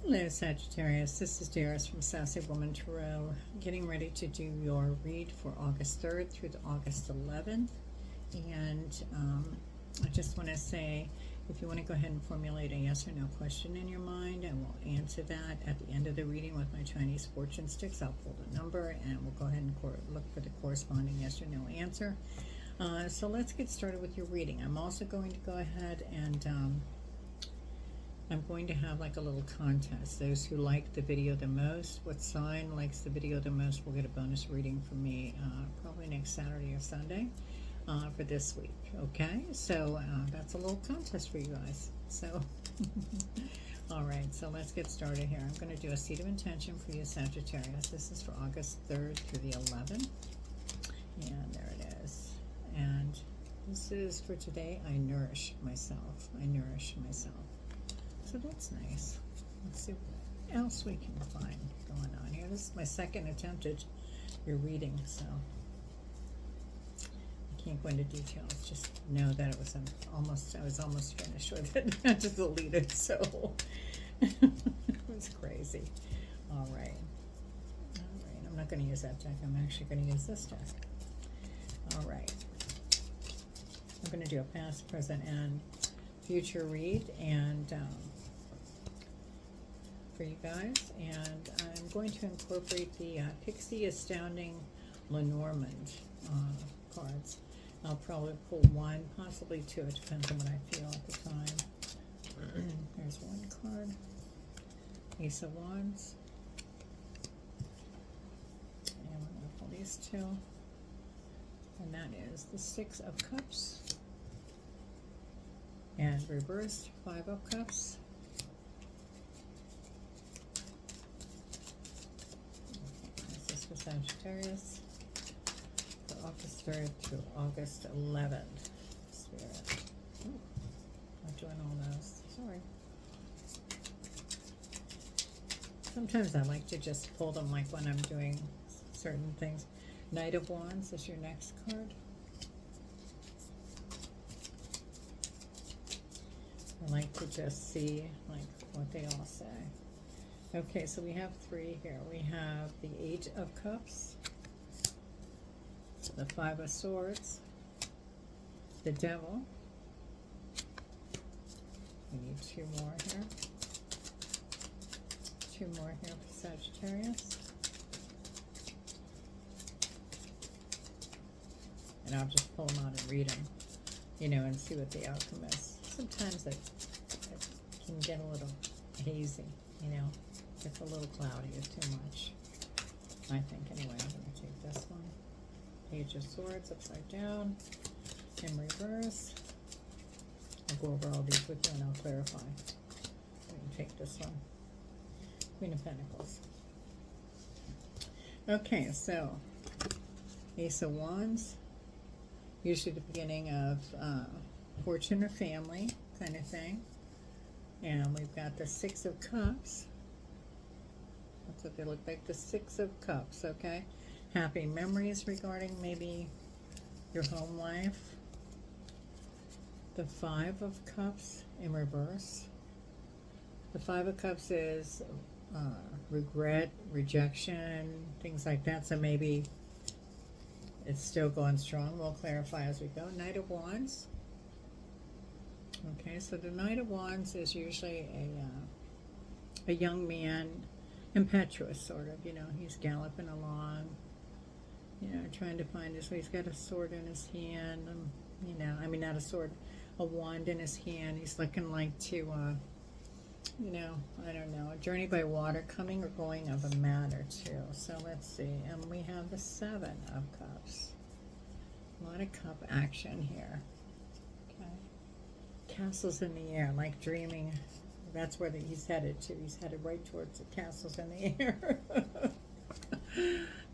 Hello, Sagittarius. This is Darius from Sassy Woman Tarot, getting ready to do your read for August 3rd through to August 11th. And I just want to say, if you want to go ahead and formulate a yes or no question in your mind, I will answer that at the end of the reading with my Chinese fortune sticks. I'll pull the number and we'll go ahead and look for the corresponding yes or no answer. So let's get started with your reading. I'm also going to go ahead and I'm going to have like a little contest. Those who like the video the most, what sign likes the video the most, will get a bonus reading from me probably next Saturday or Sunday for this week. Okay, so that's a little contest for you guys. So, all right, so let's get started here. I'm going to do a seed of intention for you, Sagittarius. This is for August 3rd through the 11th. And there it is. And this is for today. I nourish myself. I nourish myself. So that's nice. Let's see what else we can find going on here. This is my second attempt at your reading, so I can't go into details. Just know that it was I was almost finished with it. I just deleted, so it was crazy. All right. I'm not going to use that deck. I'm actually going to use this deck. All right. I'm going to do a past, present, and future read, and for you guys, and I'm going to incorporate the Pixie Astounding Lenormand cards. I'll probably pull one, possibly two. It depends on what I feel at the time. There's one card, Ace of Wands, and we're going to pull these two, and that is the Six of Cups, and reversed Five of Cups. Sagittarius for August 3rd through August 11th. Spirit. Ooh, not doing all those. Sorry. Sometimes I like to just pull them like when I'm doing certain things. Knight of Wands is your next card. I like to just see like what they all say. Okay, so we have three here. We have the Eight of Cups, the Five of Swords, the Devil. We need two more here. Two more here for Sagittarius. And I'll just pull them out and read them, you know, and see what the outcome is. Sometimes it can get a little hazy, you know. It's a little cloudy, it's too much, I think. Anyway, I'm going to take this one. Page of Swords upside down, in reverse. I'll go over all these with you and I'll clarify. I'm going to take this one. Queen of Pentacles. Okay, so Ace of Wands. Usually the beginning of fortune or family kind of thing. And we've got the Six of Cups. That's what they look like, the Six of Cups, okay? Happy memories regarding maybe your home life. The Five of Cups in reverse. The Five of Cups is regret, rejection, things like that. So maybe it's still going strong. We'll clarify as we go. Knight of Wands. Okay, so the Knight of Wands is usually a young man, impetuous sort of, you know, he's galloping along, you know, trying to find his way. He's got a sword in his hand, you know, I mean not a sword, a wand in his hand. He's looking like to, you know, I don't know, a journey by water, coming or going of a man or two. So let's see, and we have the Seven of Cups. A lot of cup action here. Okay, castles in the air, like dreaming. That's where he's headed to. He's headed right towards the castles in the air.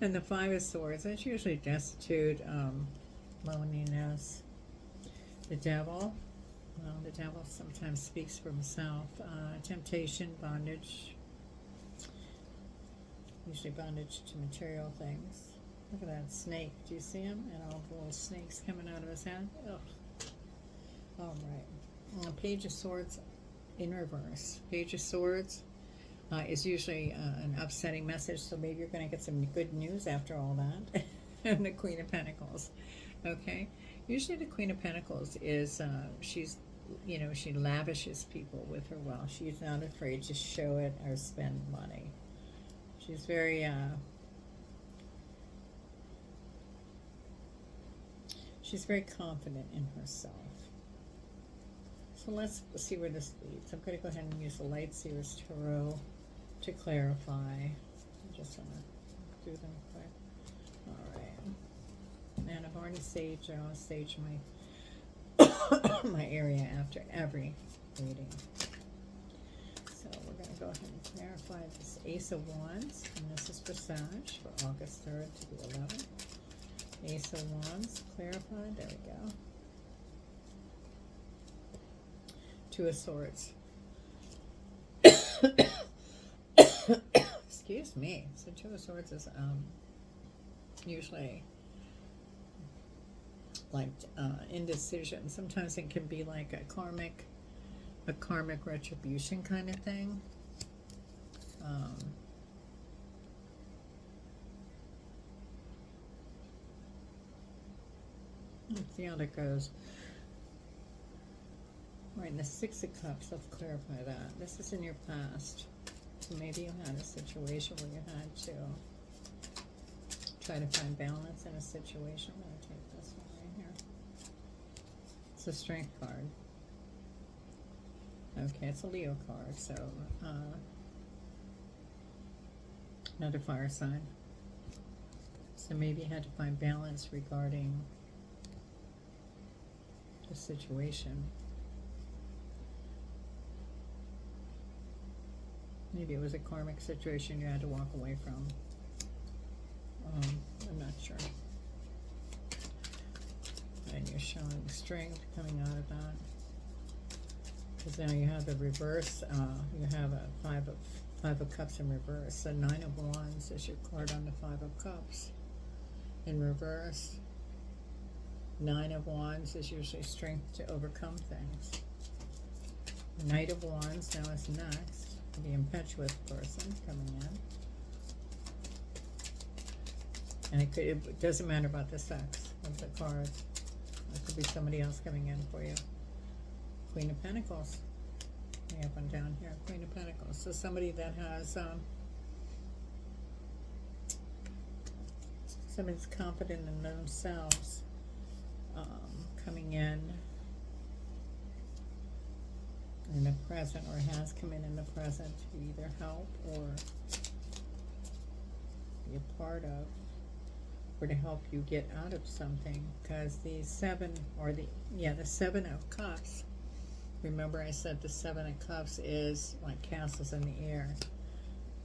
And the Five of Swords, that's usually destitute, loneliness. The Devil, well, the Devil sometimes speaks for himself. Temptation, bondage. Usually bondage to material things. Look at that snake. Do you see him? And all the little snakes coming out of his head. Ugh. All right. Page of Swords in reverse. Page of Swords is usually an upsetting message, so maybe you're going to get some good news after all that. And the Queen of Pentacles, okay? Usually the Queen of Pentacles is, she's, you know, she lavishes people with her wealth. She's not afraid to show it or spend money. She's very, she's very confident in herself. So let's see where this leads. I'm going to go ahead and use the Light Seers Tarot to clarify. I just want to do them quick. All right. And I've already saged. I want to sage my my area after every reading. So we're going to go ahead and clarify this Ace of Wands, and this is for Sag for August 3rd to the 11th. Ace of Wands clarified. There we go. Two of Swords. Excuse me. So Two of Swords is usually like indecision. Sometimes it can be like a karmic retribution kind of thing. Let's see how that goes. Right, and the Six of Cups, let's clarify that. This is in your past. So maybe you had a situation where you had to try to find balance in a situation. I'm going to take this one right here. It's a Strength card. Okay, it's a Leo card, so another fire sign. So maybe you had to find balance regarding the situation. Maybe it was a karmic situation you had to walk away from. I'm not sure. And you're showing strength coming out of that. Because now you have the reverse. You have a five of Cups in reverse. The Nine of Wands is your card on the Five of Cups in reverse. Nine of Wands is usually strength to overcome things. Knight of Wands now is next. The impetuous person coming in. And it doesn't matter about the sex of the card. It could be somebody else coming in for you. Queen of Pentacles. We have one down here. Queen of Pentacles. So somebody that has somebody's confident in themselves coming in the present, or has come in the present to either help or be a part of, or to help you get out of something. Because the Seven of Cups, remember I said the Seven of Cups is like castles in the air,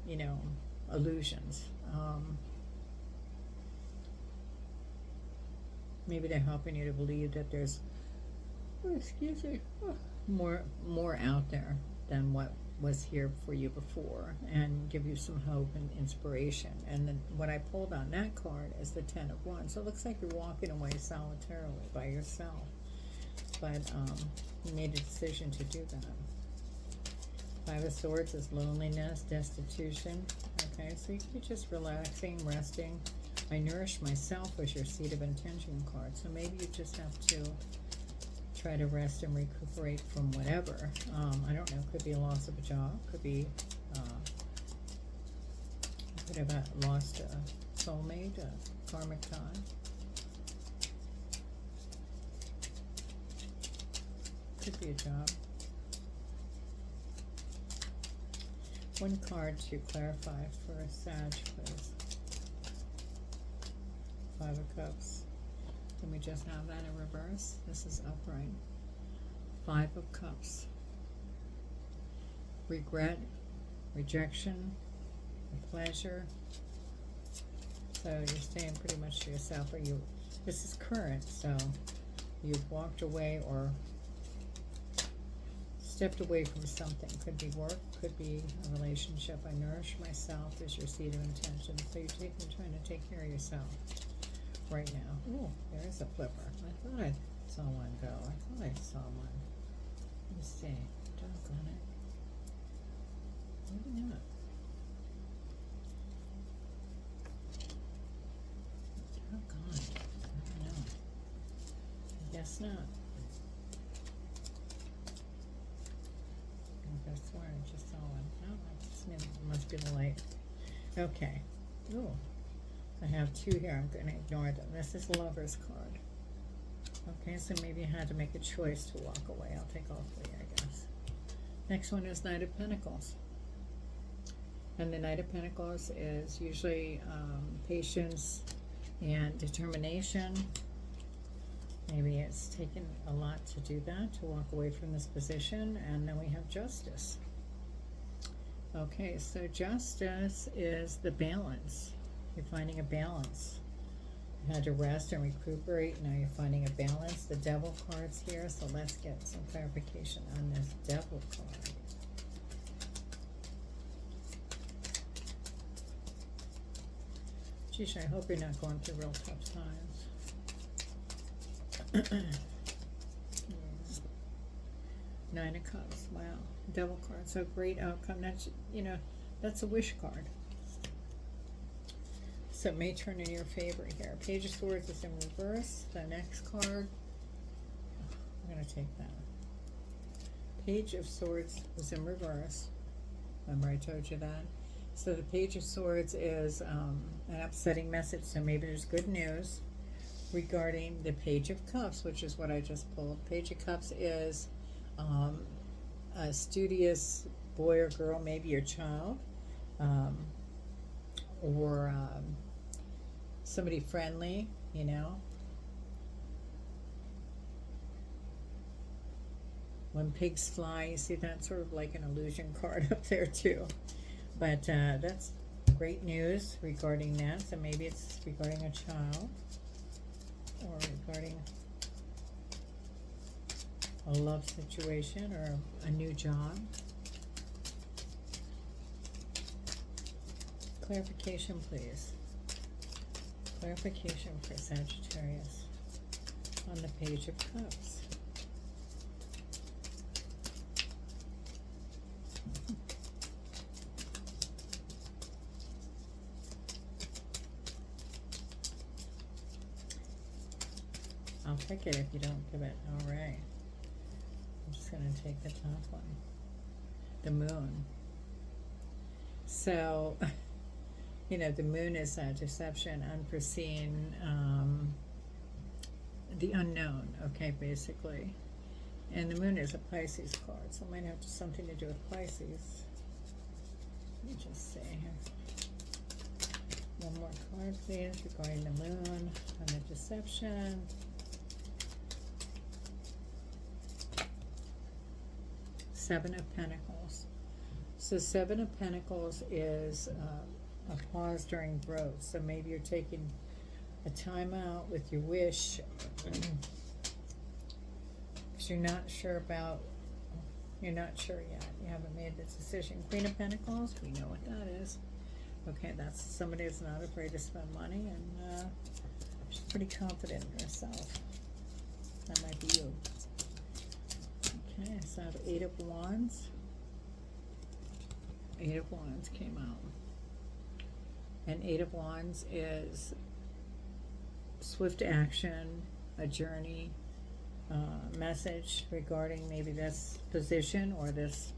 you know, illusions. Maybe they're helping you to believe that there's more out there than what was here for you before, and give you some hope and inspiration. And then what I pulled on that card is the Ten of Wands. So it looks like you're walking away solitarily by yourself, but you made a decision to do that. Five of Swords is loneliness, destitution. Okay, so you could be just relaxing, resting. I nourish myself was your Seed of Intention card, so maybe you just have to try to rest and recuperate from whatever. I don't know, could be a loss of a job, could be could have lost a soulmate, a karmic tie. Could be a job. One card to clarify for Sag, please. Five of Cups. Can we just have that in reverse? This is upright. Five of Cups. Regret, rejection, pleasure. So you're staying pretty much to yourself, or this is current, so you've walked away or stepped away from something. Could be work, could be a relationship. I nourish myself is your Seed of Intention. So you're trying to take care of yourself right now. Oh, there is a flipper. I thought I saw one go. I thought I saw one. Let me see. Doggone it. Maybe not. guess not. I guess swear I just saw one. Oh, it must be the light. Okay. Oh, I have two here. I'm going to ignore them. This is Lover's card. Okay, so maybe I had to make a choice to walk away. I'll take all three, I guess. Next one is Knight of Pentacles. And the Knight of Pentacles is usually patience and determination. Maybe it's taken a lot to do that, to walk away from this position. And then we have Justice. Okay, so Justice is the balance. You're finding a balance. You had to rest and recuperate. Now you're finding a balance. The Devil card's here, so let's get some clarification on this Devil card. Geez, I hope you're not going through real tough times. Nine of Cups. Wow. Devil card. So great outcome. That's, you know, that's a wish card. So it may turn in your favor here. Page of Swords is in reverse. The next card, I'm going to take that. Page of Swords is in reverse. Remember I told you that? So the Page of Swords is an upsetting message. So maybe there's good news regarding the Page of Cups, which is what I just pulled. Page of Cups is a studious boy or girl, maybe your child, or somebody friendly, you know. When pigs fly, you see that sort of like an illusion card up there too. But that's great news regarding that. So maybe it's regarding a child or regarding a love situation or a new job. Clarification, please. Clarification for Sagittarius on the Page of Cups. I'll take it if you don't give it. All right. I'm just going to take the top one. The Moon. So, you know, the Moon is deception, unforeseen, the unknown, okay, basically. And the Moon is a Pisces card, so it might have something to do with Pisces. Let me just say here. One more card, please, regarding the Moon and the deception. Seven of Pentacles. So Seven of Pentacles is a pause during growth. So maybe you're taking a time out with your wish because you're not sure about, you're not sure yet. You haven't made the decision. Queen of Pentacles, we know what that is. Okay, that's somebody who's not afraid to spend money and she's pretty confident in herself. That might be you. Okay, so I have Eight of Wands. Eight of Wands came out. And Eight of Wands is swift action, a journey, message regarding maybe this position or this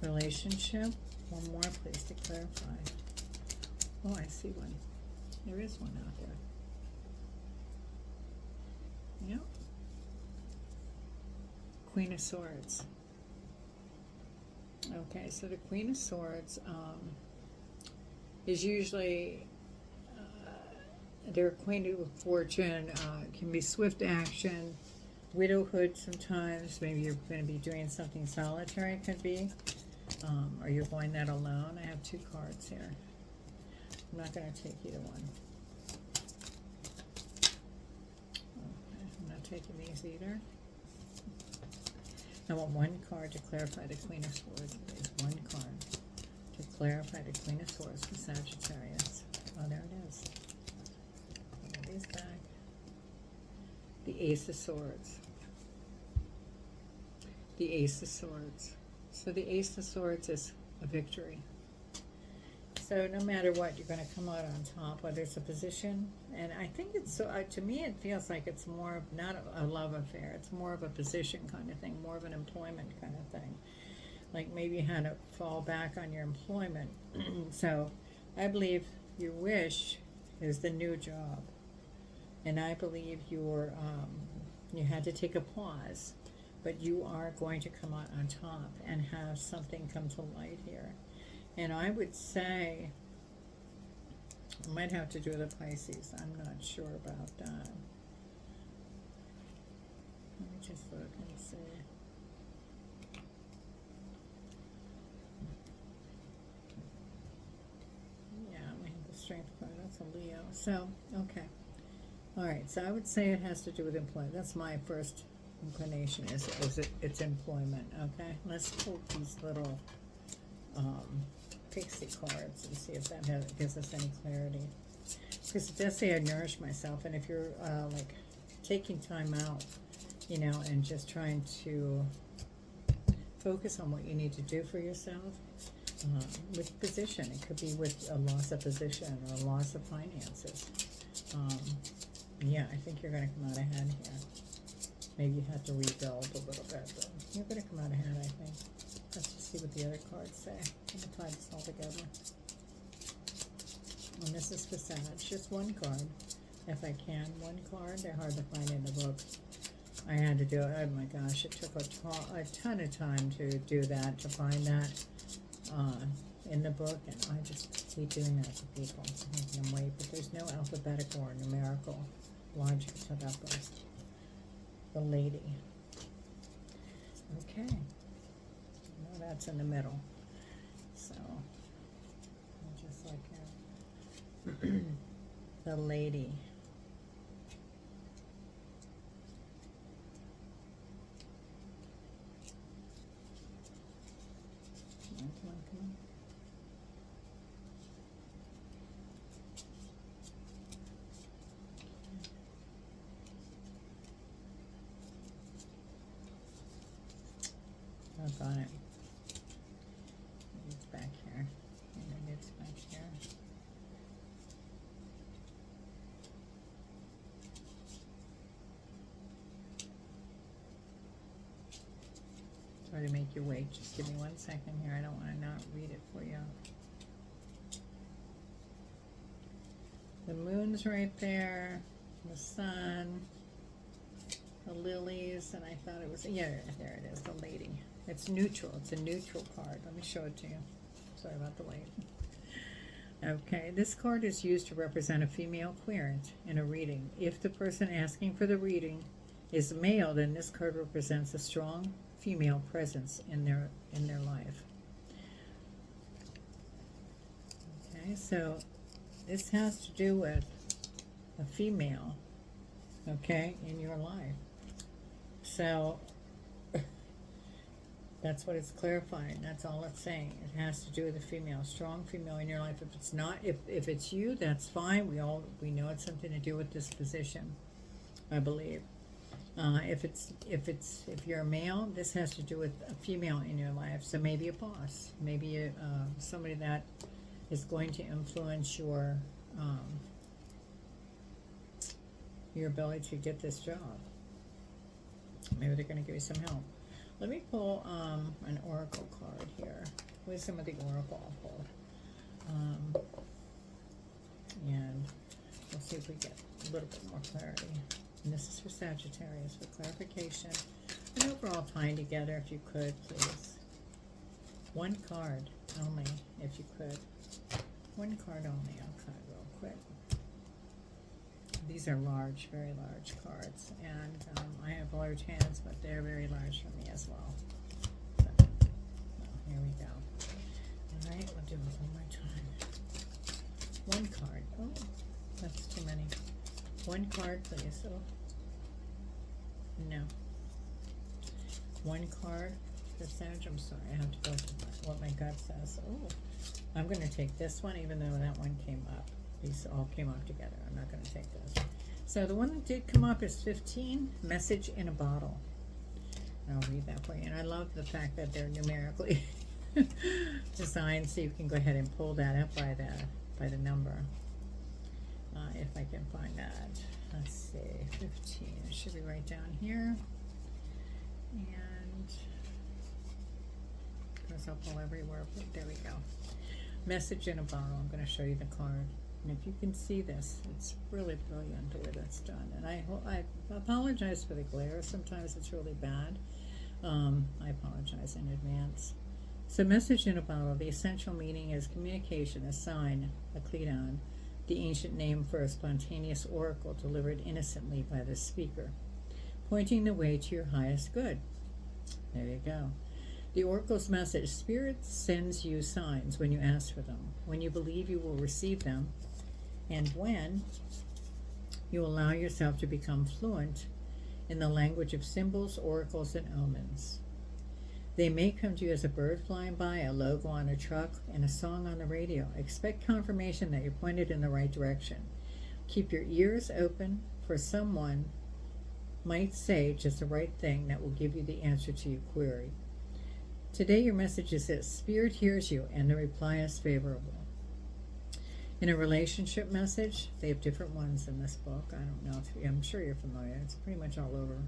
relationship. One more, please, to clarify. Oh, I see one. There is one out there. Yep. Queen of Swords. Okay, so the Queen of Swords is usually they're acquainted with fortune, can be swift action, widowhood sometimes. Maybe you're going to be doing something solitary, it could be, or you're going that alone. I have two cards here. I'm not going to take either one. Okay, I'm not taking these either. I want one card to clarify the Queen of Swords, please. One card to clarify the Queen of Swords for Sagittarius. Oh, there it is. Put these back. The Ace of Swords. The Ace of Swords. So the Ace of Swords is a victory. So no matter what, you're going to come out on top, whether it's a position. And I think it's, so to me, it feels like it's more of not a love affair. It's more of a position kind of thing, more of an employment kind of thing. Like maybe you had to fall back on your employment. So I believe your wish is the new job. And I believe you had to take a pause, but you are going to come out on top and have something come to light here. And I would say, I might have to do the Pisces. I'm not sure about that. Let me just look and see. Yeah, we have the Strength card. That's a Leo. So, okay. All right. So I would say it has to do with employment. That's my first inclination. It's employment. Okay. Let's pull these little pixie cards and see if that gives us any clarity. Because it does say I nourish myself, and if you're like taking time out, you know, and just trying to focus on what you need to do for yourself, with position, it could be with a loss of position or a loss of finances. Yeah, I think you're going to come out ahead here. Maybe you have to rebuild a little bit, but you're going to come out ahead, I think. Let's just see what the other cards say. I'm going to tie this all together. And this is for Sag. Just one card, if I can. One card. They're hard to find in the book. I had to do it. Oh my gosh, it took a ton of time to do that, to find that in the book. And I just hate doing that to people, making them wait. But there's no alphabetical or numerical logic to that book. The Lady. Okay. Well, that's in the middle. So, just like the Lady. Come on, come on. I've got it. It's back here. And it's back here. Try to make you wait. Just give me 1 second here. I don't want to not read it for you. The moon's right there. The sun. The lilies. And I thought it was, yeah, there it is. The Lady. It's neutral. It's a neutral card. Let me show it to you. Sorry about the wait. Okay, this card is used to represent a female querent in a reading. If the person asking for the reading is male, then this card represents a strong female presence in their life. Okay, so this has to do with a female, okay, in your life. So that's what it's clarifying. That's all it's saying. It has to do with a female, strong female in your life. If it's not, if it's you, that's fine. We know it's something to do with this position, I believe. If you're a male, this has to do with a female in your life. So maybe a boss, maybe somebody that is going to influence your ability to get this job. Maybe they're going to give you some help. Let me pull an oracle card here. Wisdom of the Oracle I'll pull. And we'll see if we get a little bit more clarity. And this is for Sagittarius for clarification. And overall tying together, if you could, please. One card only, if you could. One card only. I'll cut real quick. These are large, very large cards, and I have large hands, but they're very large for me as well. So, here we go. All right, we'll do it one more time. One card. Oh, that's too many. One card, please. Oh, no. One card for Sag. I'm sorry, I have to go to what my gut says. Oh, I'm going to take this one, even though that one came up. These all came up together. I'm not going to take this. So the one that did come up is 15, Message in a Bottle. And I'll read that for you. And I love the fact that they're numerically design, so you can go ahead and pull that up by the number. If I can find that. Let's see, 15. It should be right down here. And of course I'll pull everywhere, but there we go. Message in a bottle. I'm going to show you the card. And if you can see this, it's really brilliant the way that's done. And I apologize for the glare. Sometimes it's really bad. I apologize in advance. So message in a bottle. The essential meaning is communication, a sign, a kleidon, the ancient name for a spontaneous oracle delivered innocently by the speaker, pointing the way to your highest good. There you go. The oracle's message: Spirit sends you signs when you ask for them, when you believe you will receive them, and when you allow yourself to become fluent in the language of symbols, oracles, and omens. They may come to you as a bird flying by, a logo on a truck, and a song on the radio. Expect confirmation that you're pointed in the right direction. Keep your ears open, for someone might say just the right thing that will give you the answer to your query. Today your message is this: Spirit hears you, and the reply is favorable. In a relationship message, they have different ones in this book. I don't know if I'm sure you're familiar. It's pretty much all over.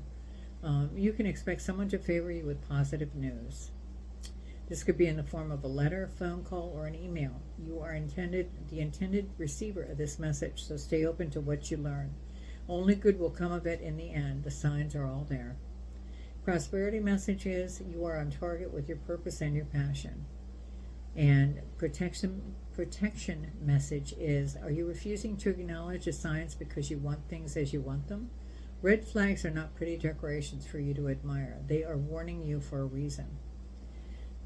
You can expect someone to favor you with positive news. This could be in the form of a letter, phone call, or an email. You are the intended receiver of this message, so stay open to what you learn. Only good will come of it in the end. The signs are all there. Prosperity message is: you are on target with your purpose and your passion. And protection message is: are you refusing to acknowledge the signs because you want things as you want them? Red flags are not pretty decorations for you to admire. They are warning you for a reason.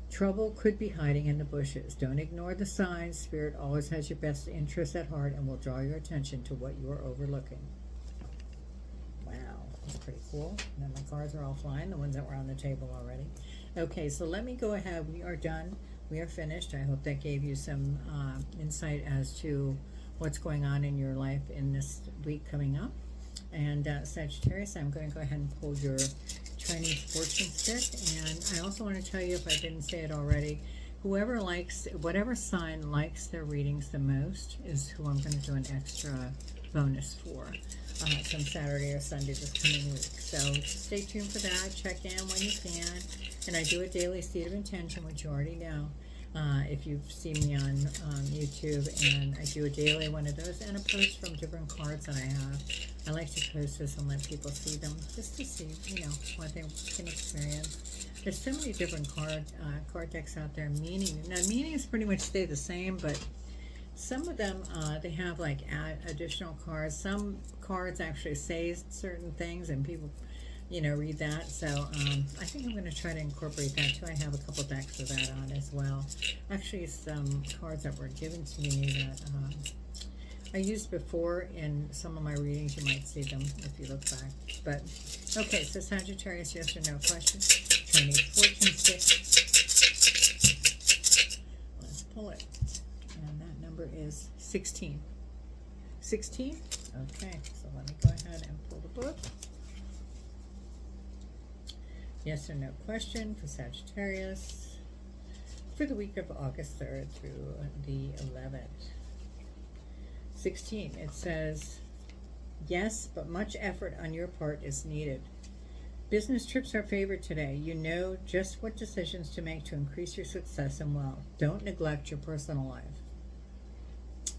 Trouble could be hiding in the bushes. Don't ignore the signs. Spirit always has your best interests at heart and will draw your attention to what you are overlooking. Wow, that's pretty cool. And then my cards are all flying, the ones that were on the table already. Okay, so let me go ahead. We are done. We are finished. I hope that gave you some insight as to what's going on in your life in this week coming up. And Sagittarius, I'm going to go ahead and pull your Chinese fortune stick. And I also want to tell you, if I didn't say it already, whatever sign likes their readings the most is who I'm going to do an extra bonus for from Saturday or Sunday this coming week. So stay tuned for that. Check in when you can. And I do a daily seed of intention, which you already know. If you've seen me on YouTube, and I do a daily one of those and a post from different cards that I have. I like to post this and let people see them, just to see, what they can experience. There's so many different card decks out there. Meanings pretty much stay the same, but some of them they have like additional cards. Some cards actually say certain things, and people read that. So I think I'm going to try to incorporate that too. I have a couple decks of that on as well. Actually, some cards that were given to me that I used before in some of my readings. You might see them if you look back. But okay, so Sagittarius, yes or no question. Chinese fortune stick. Let's pull it. And that number is 16. 16? Okay, so let me go ahead and pull the book. Yes or no question for Sagittarius for the week of August 3rd through the 11th. 16, it says, yes, but much effort on your part is needed. Business trips are favored today. You know just what decisions to make to increase your success and wealth. Don't neglect your personal life.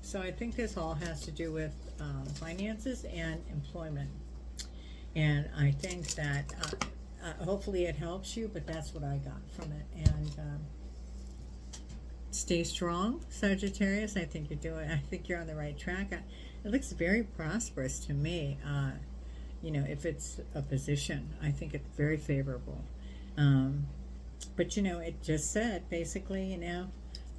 So I think this all has to do with finances and employment. And I think that hopefully it helps you, but that's what I got from it. And stay strong, Sagittarius. I think you're on the right track. It looks very prosperous to me. If it's a position, I think it's very favorable. But it just said basically,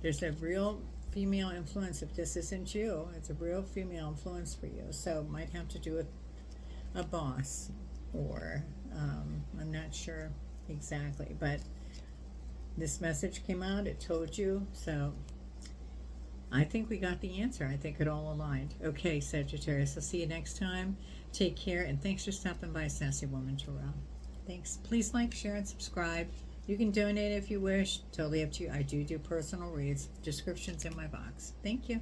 there's a real female influence. If this isn't you, it's a real female influence for you. So it might have to do with a boss, or I'm not sure exactly, but this message came out, it told you, so I think we got the answer. I think it all aligned. Okay, Sagittarius, I'll see you next time. Take care, and thanks for stopping by Sassy Woman Tarot. Thanks. Please like, share, and subscribe. You can donate if you wish. Totally up to you. I do personal reads. Descriptions in my box. Thank you.